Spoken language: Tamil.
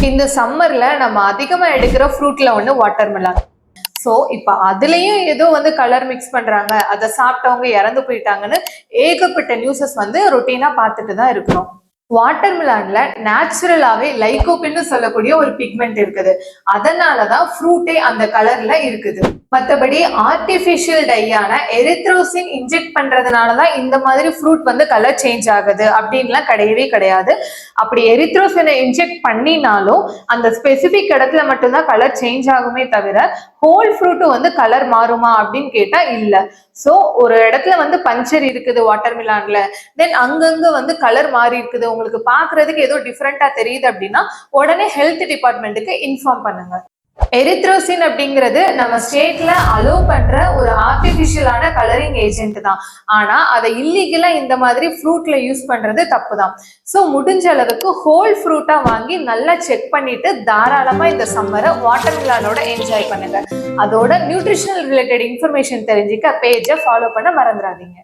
இந்த சம்மர்ல நம்ம அதிகமா எடுக்கிற ஃப்ரூட்ல ஒண்ணு வாட்டர்மெலன். ஸோ இப்போ அதுலயும் ஏதோ கலர் மிக்ஸ் பண்றாங்க, அதை சாப்பிட்டவங்க இறந்து போயிட்டாங்கன்னு ஏகப்பட்ட நியூஸஸ் ரொட்டீனா பார்த்துட்டு தான் இருக்கிறோம். வாட்டர்மெலன்ல நேச்சுரலாவே லைகோபின்னு சொல்லக்கூடிய ஒரு பிக்மெண்ட் இருக்குது. அதனாலதான் ஃப்ரூட்டே அந்த கலர்ல இருக்குது. மற்றபடி ஆர்டிபிஷியல் டையான எரித்ரோசின் இன்ஜெக்ட் பண்றதுனாலதான் இந்த மாதிரி ஃப்ரூட் கலர் சேஞ்ச் ஆகுது அப்படின்லாம் கிடையவே கிடையாது. அப்படி எரித்ரோசினை இன்ஜெக்ட் பண்ணினாலும் அந்த ஸ்பெசிபிக் இடத்துல மட்டும்தான் கலர் சேஞ்ச் ஆகுமே தவிர ஹோல் ஃப்ரூட்டும் கலர் மாறுமா அப்படின்னு கேட்டா இல்ல. ஸோ ஒரு இடத்துல பஞ்சர் இருக்குது வாட்டர்மெலன்ல, தென் அங்கங்க கலர் மாறி இருக்குது, உங்களுக்கு பாக்குறதுக்கு ஏதோ டிஃப்ரெண்டா தெரியுது அப்படின்னா உடனே ஹெல்த் டிபார்ட்மெண்ட்டுக்கு இன்ஃபார்ம் பண்ணுங்க. எரித்ரோசின் அப்படிங்கிறது நம்ம ஸ்டேட்ல அலோவ் பண்ற ஒரு ஆர்டிபிஷியலான கலரிங் ஏஜென்ட் தான். ஆனா அதை இல்லீகலா இந்த மாதிரி ஃப்ரூட்ல யூஸ் பண்றது தப்பு தான். ஸோ முடிஞ்ச அளவுக்கு ஹோல் ஃப்ரூட்டா வாங்கி நல்லா செக் பண்ணிட்டு தாராளமா இந்த சம்மரை வாட்டர்மெலனோட என்ஜாய் பண்ணுங்க. அதோட நியூட்ரிஷனல் ரிலேட்டட் இன்ஃபர்மேஷன் தெரிஞ்சுக்க பேஜை ஃபாலோ பண்ண மறந்துடாதீங்க.